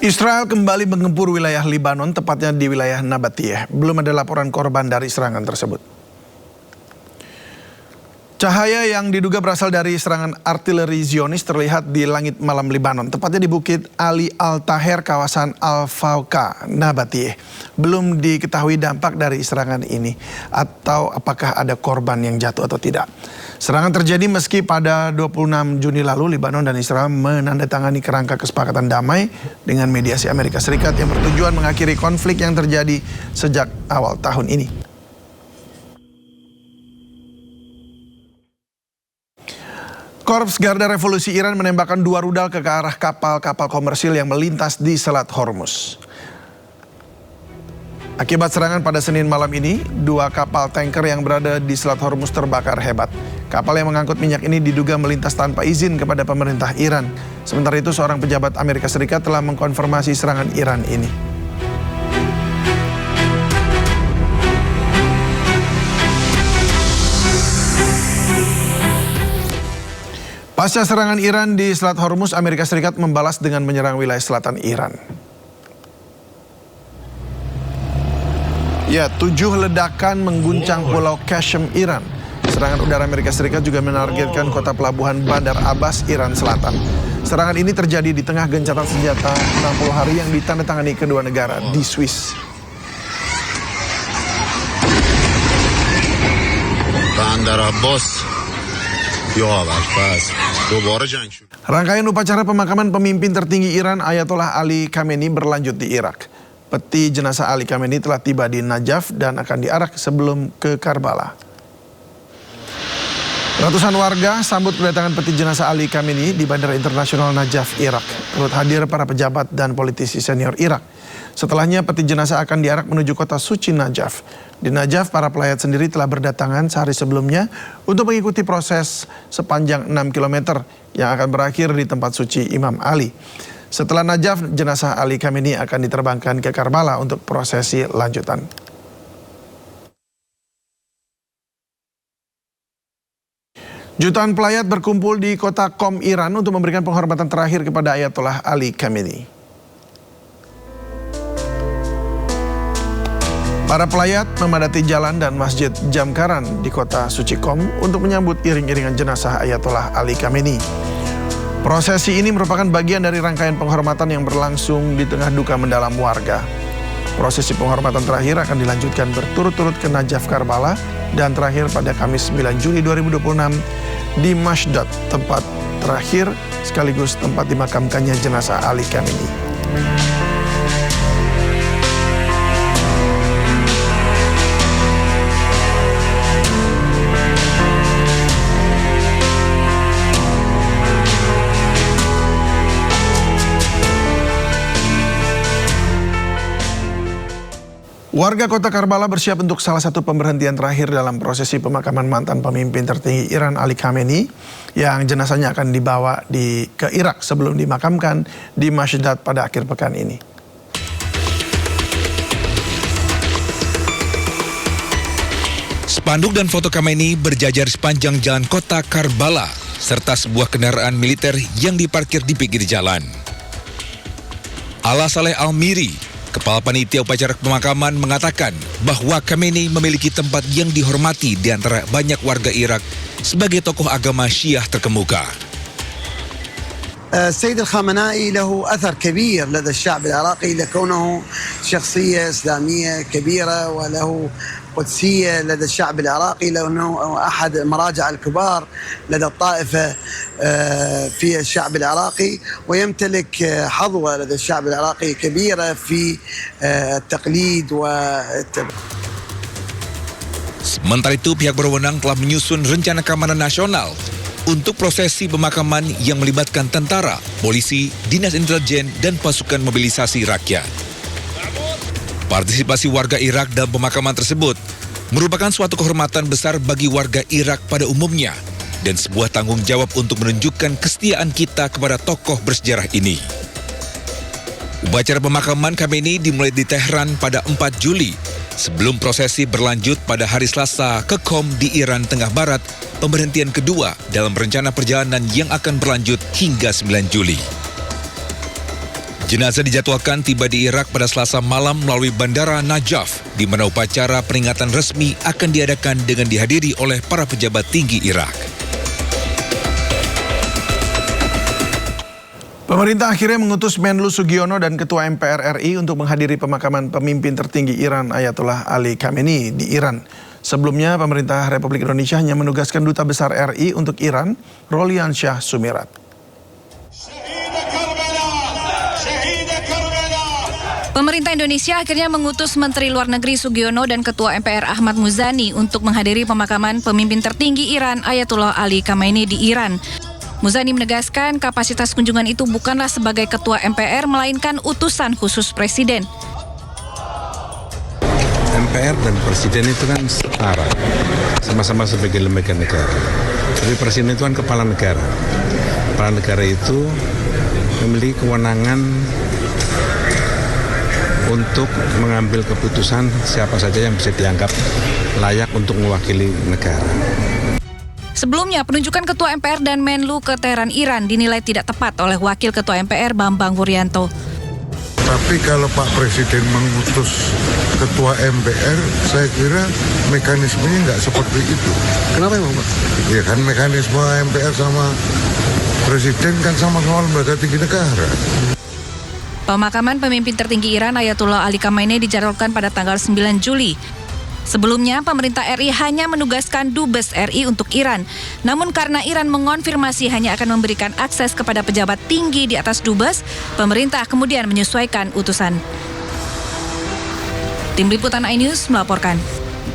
Israel kembali menggempur wilayah Libanon, tepatnya di wilayah Nabatiyeh. Belum ada laporan korban dari serangan tersebut. Cahaya yang diduga berasal dari serangan artileri Zionis terlihat di langit malam Libanon, tepatnya di Bukit Ali Al-Taher, kawasan Al-Fauqa, Nabatiyeh. Belum diketahui dampak dari serangan ini atau apakah ada korban yang jatuh atau tidak. Serangan terjadi meski pada 26 Juni lalu Libanon dan Israel menandatangani kerangka kesepakatan damai dengan mediasi Amerika Serikat yang bertujuan mengakhiri konflik yang terjadi sejak awal tahun ini. Korps Garda Revolusi Iran menembakkan 2 rudal ke arah kapal-kapal komersil yang melintas di Selat Hormuz. Akibat serangan pada Senin malam ini, 2 kapal tanker yang berada di Selat Hormuz terbakar hebat. Kapal yang mengangkut minyak ini diduga melintas tanpa izin kepada pemerintah Iran. Sementara itu, seorang pejabat Amerika Serikat telah mengkonfirmasi serangan Iran ini. Pasca serangan Iran di Selat Hormuz, Amerika Serikat membalas dengan menyerang wilayah selatan Iran. 7 ledakan mengguncang Pulau Qasem, Iran. Serangan udara Amerika Serikat juga menargetkan kota pelabuhan Bandar Abbas, Iran Selatan. Serangan ini terjadi di tengah gencatan senjata 60 hari yang ditandatangani kedua negara di Swiss. Bandar Abbas. Rangkaian upacara pemakaman pemimpin tertinggi Iran Ayatollah Ali Khamenei berlanjut di Irak. Peti jenazah Ali Khamenei telah tiba di Najaf dan akan diarak sebelum ke Karbala. Ratusan warga sambut kedatangan peti jenazah Ali Khamenei di Bandara Internasional Najaf, Irak. Turut hadir para pejabat dan politisi senior Irak. Setelahnya peti jenazah akan diarak menuju kota suci Najaf. Di Najaf, para pelayat sendiri telah berdatangan sehari sebelumnya untuk mengikuti proses sepanjang 6 km yang akan berakhir di tempat suci Imam Ali. Setelah Najaf, jenazah Ali Khamenei akan diterbangkan ke Karbala untuk prosesi lanjutan. Jutaan pelayat berkumpul di kota Qom, Iran untuk memberikan penghormatan terakhir kepada Ayatollah Ali Khamenei. Para pelayat memadati jalan dan masjid Jamkaran di kota suci Qom untuk menyambut iring-iringan jenazah Ayatollah Ali Khamenei. Prosesi ini merupakan bagian dari rangkaian penghormatan yang berlangsung di tengah duka mendalam warga. Prosesi penghormatan terakhir akan dilanjutkan berturut-turut ke Najaf, Karbala, dan terakhir pada Kamis 9 Juli 2026 di Mashdad, tempat terakhir sekaligus tempat dimakamkannya jenazah Ali Khamenei. Warga kota Karbala bersiap untuk salah satu pemberhentian terakhir dalam prosesi pemakaman mantan pemimpin tertinggi Iran Ali Khamenei yang jenazahnya akan dibawa ke Irak sebelum dimakamkan di Mashdad pada akhir pekan ini. Spanduk dan foto Khamenei berjajar sepanjang jalan kota Karbala serta sebuah kendaraan militer yang diparkir di pinggir jalan. Ala Saleh Al-Miri, Kepala Panitia Upacara Pemakaman, mengatakan bahwa Khamenei memiliki tempat yang dihormati di antara banyak warga Irak sebagai tokoh agama Syiah terkemuka. السيد الخامنائي له أثر كبير لدى الشعب العراقي لكونه شخصية إسلامية كبيرة وله قدسية لدى الشعب العراقي لأنه أحد المراجع الكبار لدى الطائفة في الشعب العراقي ويمتلك حظوة لدى الشعب العراقي كبيرة في التقليد Sementara itu, pihak berwenang telah menyusun rencana keamanan nasional untuk prosesi pemakaman yang melibatkan tentara, polisi, dinas intelijen, dan pasukan mobilisasi rakyat. Partisipasi warga Irak dalam pemakaman tersebut merupakan suatu kehormatan besar bagi warga Irak pada umumnya dan sebuah tanggung jawab untuk menunjukkan kesetiaan kita kepada tokoh bersejarah ini. Upacara pemakaman Khamenei dimulai di Tehran pada 4 Juli sebelum prosesi berlanjut pada hari Selasa ke Qom di Iran Tengah Barat, pemberhentian kedua dalam rencana perjalanan yang akan berlanjut hingga 9 Juli. Jenazah dijadwalkan tiba di Irak pada Selasa malam melalui Bandara Najaf, di mana upacara peringatan resmi akan diadakan dengan dihadiri oleh para pejabat tinggi Irak. Pemerintah akhirnya mengutus Menlu Sugiono dan Ketua MPR RI untuk menghadiri pemakaman pemimpin tertinggi Iran Ayatollah Ali Khamenei di Iran. Sebelumnya, pemerintah Republik Indonesia hanya menugaskan Duta Besar RI untuk Iran, Rolian Shah Sumirat. Pemerintah Indonesia akhirnya mengutus Menteri Luar Negeri Sugiono dan Ketua MPR Ahmad Muzani untuk menghadiri pemakaman pemimpin tertinggi Iran Ayatollah Ali Khamenei di Iran. Muzani menegaskan kapasitas kunjungan itu bukanlah sebagai Ketua MPR, melainkan utusan khusus Presiden. MPR dan Presiden itu kan setara, sama-sama sebagai lembaga negara. Tapi Presiden itu kan kepala negara. Kepala negara itu memiliki kewenangan untuk mengambil keputusan siapa saja yang bisa dianggap layak untuk mewakili negara. Sebelumnya, penunjukan Ketua MPR dan Menlu ke Teheran, Iran dinilai tidak tepat oleh Wakil Ketua MPR Bambang Wuryanto. Tapi kalau Pak Presiden mengutus Ketua MPR, saya kira mekanismenya nggak seperti itu. Kenapa emang Pak? Ya kan mekanisme MPR sama Presiden kan sama-sama lembaga tinggi negara. Pemakaman pemimpin tertinggi Iran Ayatollah Ali Khamenei dijadwalkan pada tanggal 9 Juli. Sebelumnya, pemerintah RI hanya menugaskan Dubes RI untuk Iran. Namun karena Iran mengonfirmasi hanya akan memberikan akses kepada pejabat tinggi di atas Dubes, pemerintah kemudian menyesuaikan utusan. Tim Liputan iNews melaporkan.